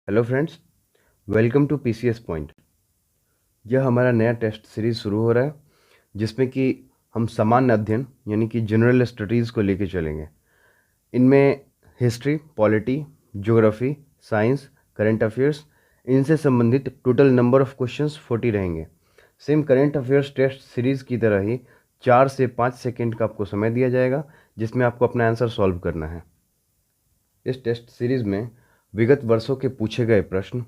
Hello friends, welcome to PCS point. यह हमारा नया टेस्ट सीरीज़ शुरू हो रहा है जिसमें कि हम सामान्य अध्ययन यानी कि जनरल स्टडीज़ को लेके चलेंगे। इनमें history, polity, geography, science, current affairs, इनसे संबंधित टोटल नंबर ऑफ क्वेश्चंस 40 रहेंगे। Same current affairs test series की तरह ही 4 से 5 सेकेंड का आपको समय दिया जाएगा जिसमें आपको अपना आंसर सॉल्व करना है। इस टेस्ट सीरीज़ में विगत वर्षों के पूछे गए प्रश्न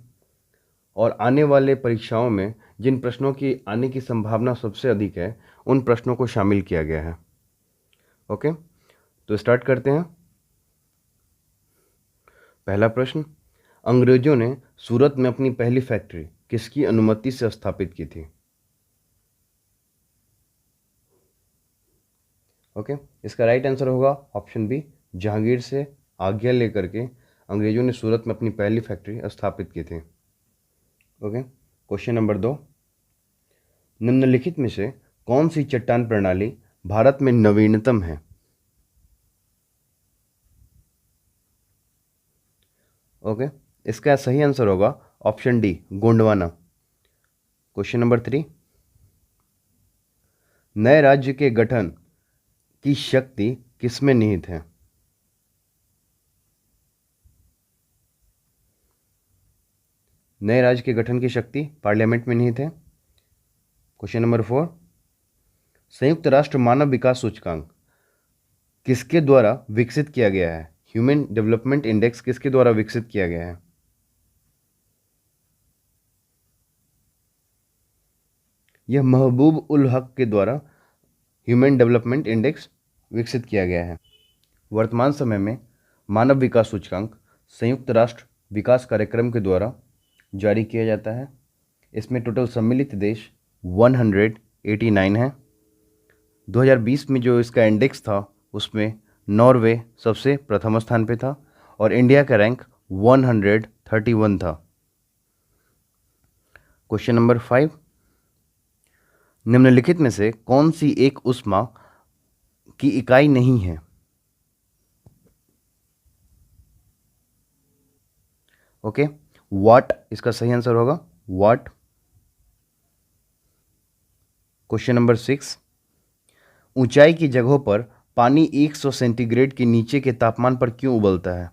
और आने वाले परीक्षाओं में जिन प्रश्नों की आने की संभावना सबसे अधिक है उन प्रश्नों को शामिल किया गया है। ओके, तो स्टार्ट करते हैं। पहला प्रश्न, अंग्रेजों ने सूरत में अपनी पहली फैक्ट्री किसकी अनुमति से स्थापित की थी? ओके, इसका राइट आंसर होगा ऑप्शन बी, जहांगीर से आज्ञा लेकर के अंग्रेजों ने सूरत में अपनी पहली फैक्ट्री स्थापित की थी। ओके, क्वेश्चन नंबर 2, निम्नलिखित में से कौन सी चट्टान प्रणाली भारत में नवीनतम है? ओके, इसका सही आंसर होगा option D, Gondwana. Question number 3, नए राज्य के गठन की शक्ति किसमें निहित है? नए राज्य के गठन की शक्ति पार्लियामेंट में निहित है। क्वेश्चन नंबर 4, संयुक्त राष्ट्र मानव विकास सूचकांक किसके द्वारा विकसित किया गया है? ह्यूमन डेवलपमेंट इंडेक्स किसके द्वारा विकसित किया गया है? यह महबूब उल हक के द्वारा ह्यूमन डेवलपमेंट इंडेक्स विकसित किया गया है। वर्तमान समय में मानव विकास सूचकांक संयुक्त राष्ट्र विकास कार्यक्रम के द्वारा जारी किया जाता है। इसमें टोटल सम्मिलित देश 189 है। 2020 में जो इसका इंडेक्स था उसमें नॉर्वे सबसे प्रथम स्थान पे था और इंडिया का रैंक 131 था। क्वेश्चन नंबर 5, निम्नलिखित में से कौन सी एक ऊष्मा की इकाई नहीं है? ओके, वाट इसका सही आंसर होगा, वाट। क्वेश्चन नंबर 6, ऊंचाई की जगहों पर पानी 100 सेंटीग्रेड के नीचे के तापमान पर क्यों उबलता है?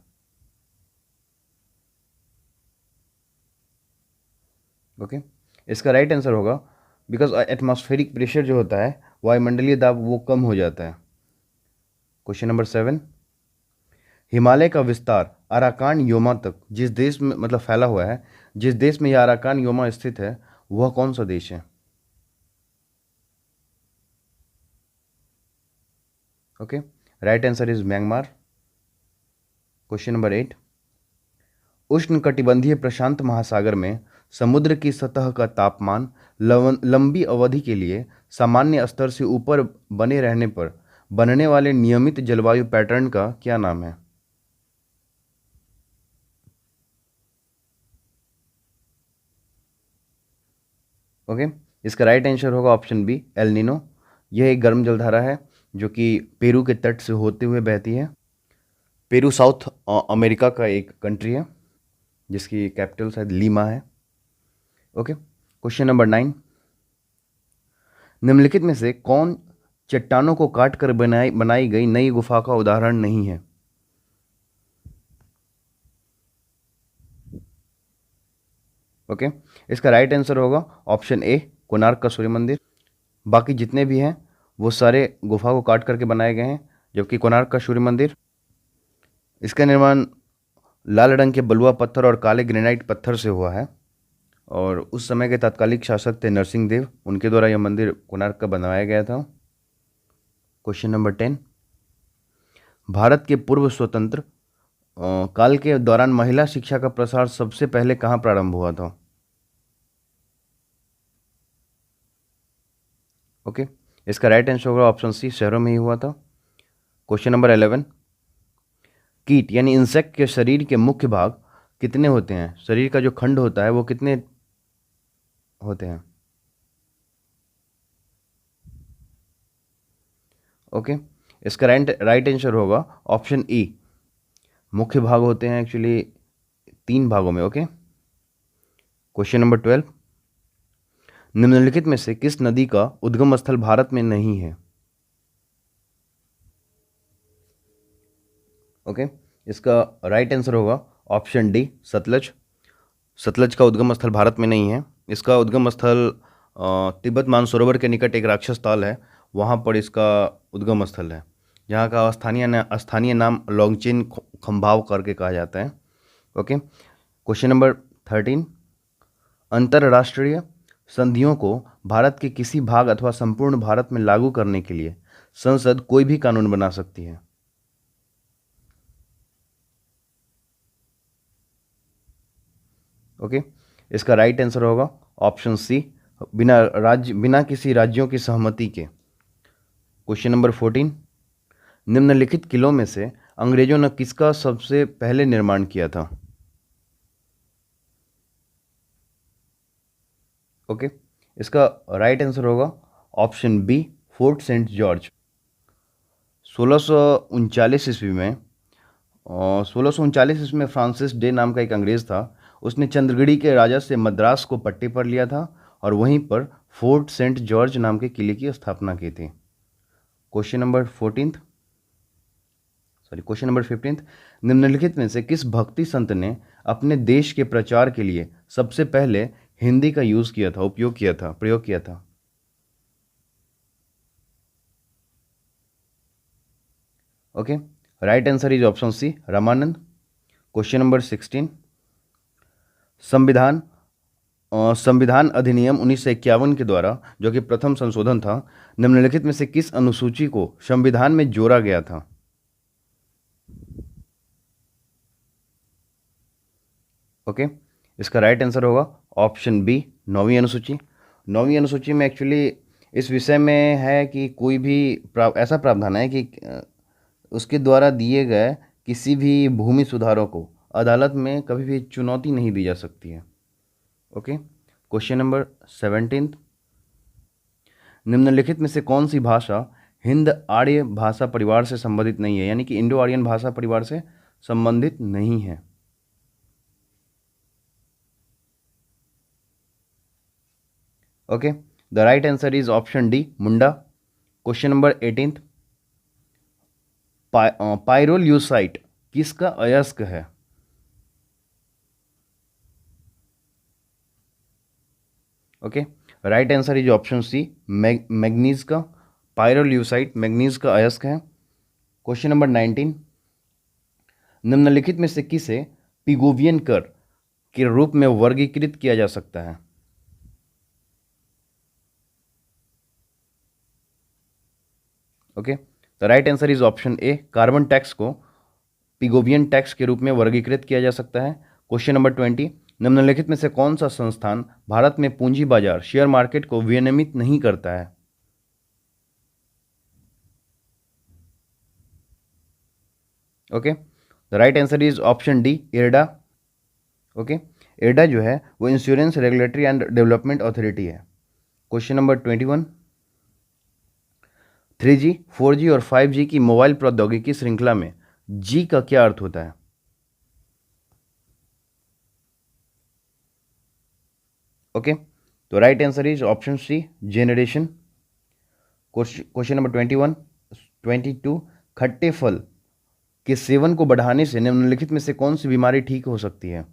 ओके, इसका राइट आंसर होगा बिकॉज एटमॉस्फेरिक प्रेशर जो होता है, वायुमंडलीय दाब, वो कम हो जाता है। क्वेश्चन नंबर 7, हिमालय का विस्तार अराकान योमा तक जिस देश में मतलब फैला हुआ है, जिस देश में यह अराकान योमा स्थित है वह कौन सा देश है? Okay, right answer is Myanmar. Question number 8, उष्णकटिबंधीय प्रशांत महासागर में समुद्र की सतह का तापमान लंबी अवधि के लिए सामान्य स्तर से ऊपर बने रहने पर बनने वाले नियमित जलवायु पैटर्न का क्या नाम है? ओके, इसका राइट आंसर होगा ऑप्शन बी, एल नीनो। यह एक गर्म जलधारा है जो कि पेरू के तट से होते हुए बहती है। पेरू साउथ अमेरिका का एक कंट्री है जिसकी कैपिटल शायद लीमा है। ओके, क्वेश्चन नंबर 9, निम्नलिखित में से कौन चट्टानों को काट कर बनाई बनाई गई नई गुफा का उदाहरण नहीं है? ओके, इसका राइट आंसर होगा ऑप्शन ए, कोणार्क का सूर्य मंदिर। बाकी जितने भी हैं वो सारे गुफा को काट करके बनाए गए हैं, जबकि कोणार्क का सूर्य मंदिर, इसका निर्माण लाल रंग के बलुआ पत्थर और काले ग्रेनाइट पत्थर से हुआ है और उस समय के तत्कालिक शासक थे नरसिंह देव, उनके द्वारा यह मंदिर कोणार्क का बनवाया गया था। क्वेश्चन नंबर 10, भारत के पूर्व स्वतंत्र काल के दौरान महिला शिक्षा का प्रसार सबसे पहले कहाँ प्रारंभ हुआ था? ओके, इसका राइट आंसर होगा ऑप्शन सी, शहरों में ही हुआ था। क्वेश्चन नंबर 11, कीट यानी इंसेक्ट के शरीर के मुख्य भाग कितने होते हैं? शरीर का जो खंड होता है वो कितने होते हैं? ओके, इसका राइट आंसर होगा ऑप्शन ई, मुख्य भाग होते हैं एक्चुअली 3 भागों में। ओके, क्वेश्चन नंबर 12, निम्नलिखित में से किस नदी का उद्गम स्थल भारत में नहीं है? ओके, इसका राइट आंसर होगा ऑप्शन डी, सतलज। सतलज का उद्गम स्थल भारत में नहीं है। इसका उद्गम स्थल तिब्बत मानसरोवर के निकट एक राक्षस ताल है, वहाँ पर इसका उद्गम स्थल है, जहाँ का स्थानीय नाम लॉन्गचेन खंभाव करके कहा जाता है। ओके, क्वेश्चन नंबर 13, अंतर्राष्ट्रीय संधियों को भारत के किसी भाग अथवा संपूर्ण भारत में लागू करने के लिए संसद कोई भी कानून बना सकती है? ओके, इसका राइट आंसर होगा ऑप्शन सी, बिना किसी राज्यों की सहमति के। क्वेश्चन नंबर 14, निम्नलिखित किलों में से अंग्रेजों ने किसका सबसे पहले निर्माण किया था? ओके, इसका राइट आंसर होगा option B, fort saint George. 1639 ईस्वी में 1639 ईस्वी में फ्रांसिस डे नाम का एक अंग्रेज था। उसने चंद्रगिरी के राजा से मद्रास को पट्टे पर लिया था और वहीं पर फोर्ट सेंट जॉर्ज नाम के किले की स्थापना की थी। क्वेश्चन नंबर 15, निम्नलिखित में से किस भक्ति संत ने अपने देश के प्रचार के लिए सबसे पहले हिंदी का प्रयोग किया था? Okay, right answer is option C, Ramanand. Question number 16, संविधान अधिनियम 1951 के द्वारा, जो कि प्रथम संशोधन था, निम्नलिखित में से किस अनुसूची को संविधान में जोड़ा गया था? ओके, इसका राइट आंसर होगा ऑप्शन बी, 9वीं अनुसूची। 9वीं अनुसूची में एक्चुअली इस विषय में है कि कोई भी ऐसा प्रावधान है कि उसके द्वारा दिए गए किसी भी भूमि सुधारों को अदालत में कभी भी चुनौती नहीं दी जा सकती है। ओके, क्वेश्चन नंबर 17, निम्नलिखित में से कौन सी भाषा हिंद आर्य भाषा परिवार से संबंधित नहीं है, यानी कि इंडो आर्यन भाषा परिवार से संबंधित नहीं है? Okay, the right answer is option D, Munda. Question number 18, pyrolusite किसका अयस्क है? Okay, right answer is option C, manganese का। पाइरोल्यूसाइट मैग्नीज का अयस्क है। क्वेश्चन नंबर 19, निम्नलिखित में से किसे पिगोवियन कर के रूप में वर्गीकृत किया जा सकता है? Okay, the right answer is option A, carbon tax को पिगोवियन टैक्स के रूप में वर्गीकृत किया जा सकता है। क्वेश्चन नंबर 20, निम्नलिखित में से कौन सा संस्थान भारत में पूंजी बाजार शेयर मार्केट को विनियमित नहीं करता है? Okay, the right answer is option D, IRDA. Okay, IRDA जो है वो insurance regulatory and development authority है। क्वेश्चन नंबर 21, 3G, 4G और 5G की मोबाइल प्रौद्योगिकी श्रृंखला में जी का क्या अर्थ होता है? ओके, तो right answer is option C, generation. Question number 22, खट्टे फल के सेवन को बढ़ाने से निम्नलिखित में से कौन सी बीमारी ठीक हो सकती है?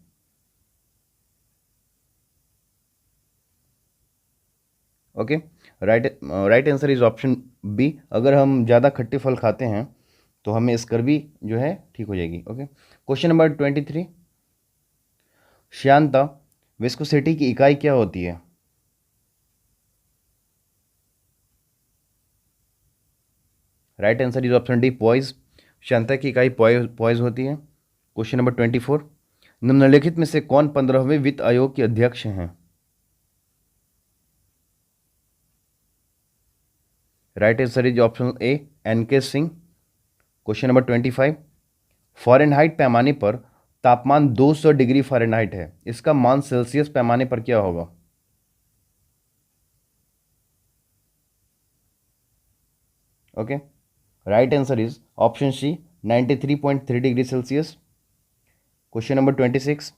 Okay, right answer is option B, अगर हम ज़्यादा खट्टे फल खाते हैं तो हमें स्कर्वी जो है ठीक हो जाएगी। ओके, क्वेश्चन नंबर 23, श्यानता विस्कोसिटी की इकाई क्या होती है? Right answer is option D, poise. श्यानता की इकाई पॉइज होती है। क्वेश्चन नंबर 24, निम्नलिखित में से कौन 15वें वित्त आयोग के अध्यक्ष हैं? Right answer is option A, NK. Singh. Question number 25, Fahrenheit पैमाने पर तापमान 200 डिग्री फ़ारेनहाइट है, इसका मान सेल्सियस पैमाने पर क्या होगा? Okay, right answer is option C, 93.3 degree Celsius. Question number 26,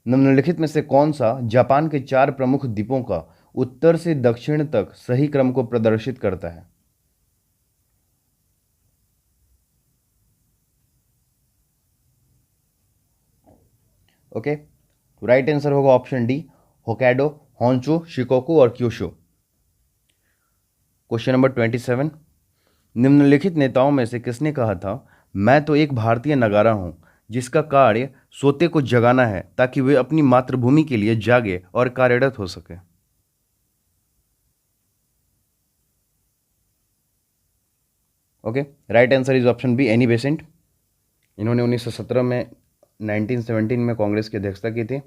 निम्नलिखित में से कौन सा जापान के 4 प्रमुख द्वीपों का उत्तर से दक्षिण तक सही क्रम को प्रदर्शित करता है? ओके, तो राइट आंसर होगा ऑप्शन डी, होkkaido, होंशु, शिकोकू और क्यूशू। क्वेश्चन नंबर 27, निम्नलिखित नेताओं में से किसने कहा था, मैं तो एक भारतीय नगारा हूं जिसका कार्य सोते को जगाना है ताकि वे अपनी मातृभूमि के लिए जागे और कार्यरत हो सके? Okay, right answer is option B, Annie Besant. इन्होंने 1917 में 1917 में कांग्रेस की अध्यक्षता की थी।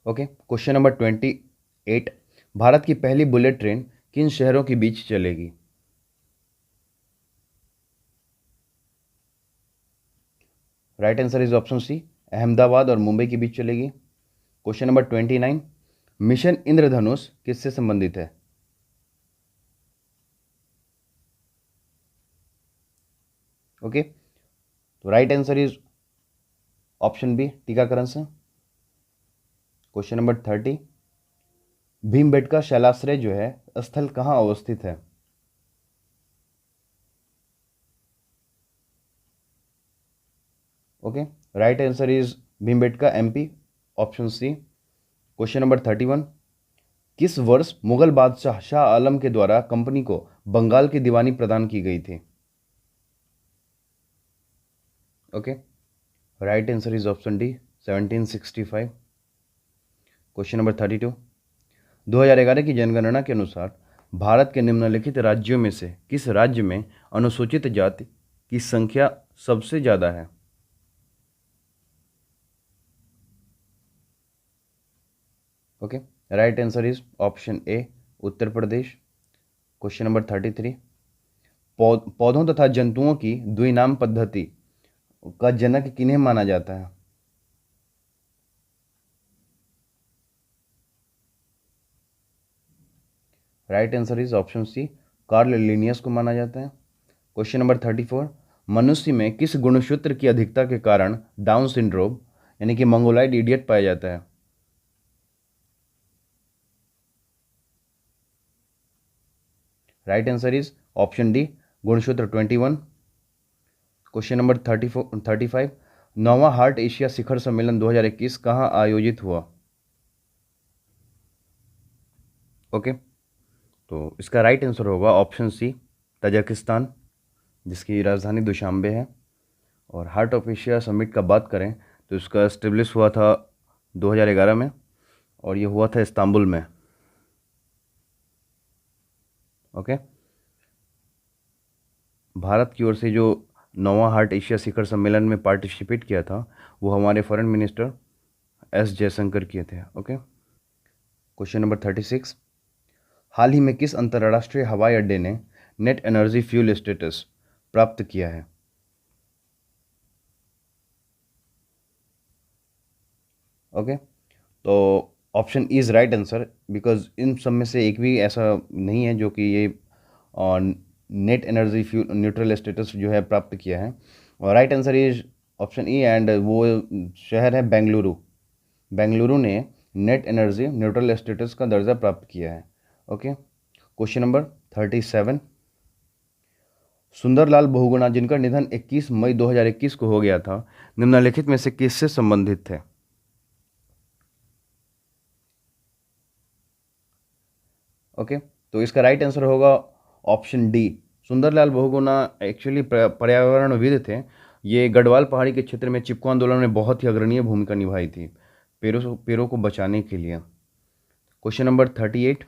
ओके, क्वेश्चन नंबर 28, भारत की पहली बुलेट ट्रेन किन शहरों के बीच चलेगी? Right answer is option C, Ahmedabad और मुंबई के बीच चलेगी। क्वेश्चन नंबर 29, मिशन इंद्रधनुष किससे संबंधित है? ओके, तो right answer is option B, टीकाकरण से। क्वेश्चन नंबर 30, भीमबेटका शैलाश्रय जो है स्थल कहाँ अवस्थित है? Okay, right answer is Bhimbetka, MP, option C. Question number 31, किस वर्ष मुगल बादशाह शाह आलम के द्वारा कंपनी को बंगाल की दीवानी प्रदान की गई थी? Okay, right answer is option D, 1765। Question number 32, 2011 की जनगणना के अनुसार भारत के निम्नलिखित राज्यों में से किस राज्य में अनुसूचित जाति की संख्या सबसे ज़्यादा है? Okay, right answer is option A, Uttar Pradesh. Question number 33, पौधों तथा जंतुओं की द्विनाम पद्धति का जनक किन्हें माना जाता है? Right answer is option C, Carl Linnaeus को माना जाता है। क्वेश्चन नंबर 34, मनुष्य में किस गुणसूत्र की अधिकता के कारण डाउन सिंड्रोम यानी कि मंगोलाइड इडियट पाया जाता है? Right answer is option D, गुणसूत्र 21। क्वेश्चन नंबर 35, 9वां हार्ट एशिया शिखर सम्मेलन 2021 कहाँ आयोजित हुआ? ओके, तो इसका राइट आंसर होगा ऑप्शन सी, तजाकिस्तान, जिसकी राजधानी दुशांबे है। और हार्ट ऑफ एशिया समिट का बात करें तो इसका एस्टेब्लिश हुआ था 2011 में और ये हुआ था इस्तांबुल में। ओके, भारत की ओर से जो 9वां हार्ट एशिया शिखर सम्मेलन में पार्टिसिपेट किया था वो हमारे फॉरेन मिनिस्टर एस जयशंकर किए थे। ओके, क्वेश्चन नंबर 36, हाल ही में किस अंतर्राष्ट्रीय हवाई अड्डे ने नेट एनर्जी फ्यूल स्टेटस प्राप्त किया है? ओके, तो option is right answer, because in सब में से एक भी ऐसा नहीं है जो कि ये net energy fuel neutral status जो है प्राप्त किया है। और right answer is option E, and वो शहर है बेंगलुरु। बेंगलुरु ने नेट एनर्जी न्यूट्रल स्टेटस का दर्जा प्राप्त किया है। Okay, question number 37, Sundarlal Bahuguna जिनका निधन 21 मई 2021 को हो गया था, निम्नलिखित में से किससे संबंधित थे? ओके, तो इसका राइट आंसर होगा option D, Sundarlal Bahuguna actually पर्यावरणविद थे। ये गढ़वाल पहाड़ी के क्षेत्र में चिपको आंदोलन में बहुत ही अग्रणीय भूमिका निभाई थी पेड़ों को बचाने के लिए। क्वेश्चन नंबर 38,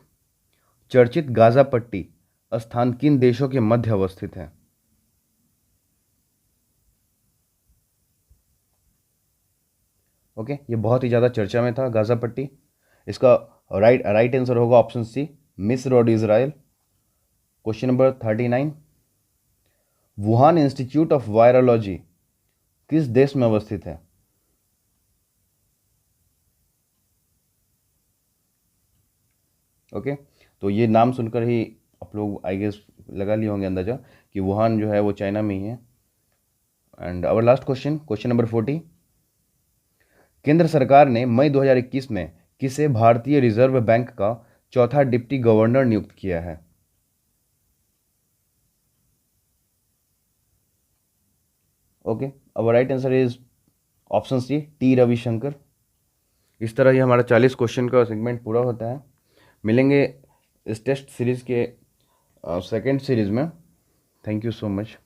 चर्चित गाजा पट्टी स्थान किन देशों के मध्य अवस्थित है? ओके, ये बहुत ही ज़्यादा चर्चा में था गाजा पट्टी। इसका राइट आंसर होगा ऑप्शन सी, मिस्र और Israel. Question number 39, Wuhan institute of virology किस देश में अवस्थित है? ओके, तो ये नाम सुनकर ही आप लोग आई गेस लगा लिए होंगे अंदाजा कि वुहान जो है वो चाइना में ही है। And our last question, question number 40, केंद्र सरकार ने मई 2021 में किसे भारतीय रिजर्व बैंक का चौथा डिप्टी गवर्नर नियुक्त किया है? ओके, अब right answer is option C, T Ravishankar. इस तरह ये हमारा 40 क्वेश्चन का सेगमेंट पूरा होता है। मिलेंगे इस टेस्ट सीरीज़ के सेकेंड सीरीज़ में। Thank you so much.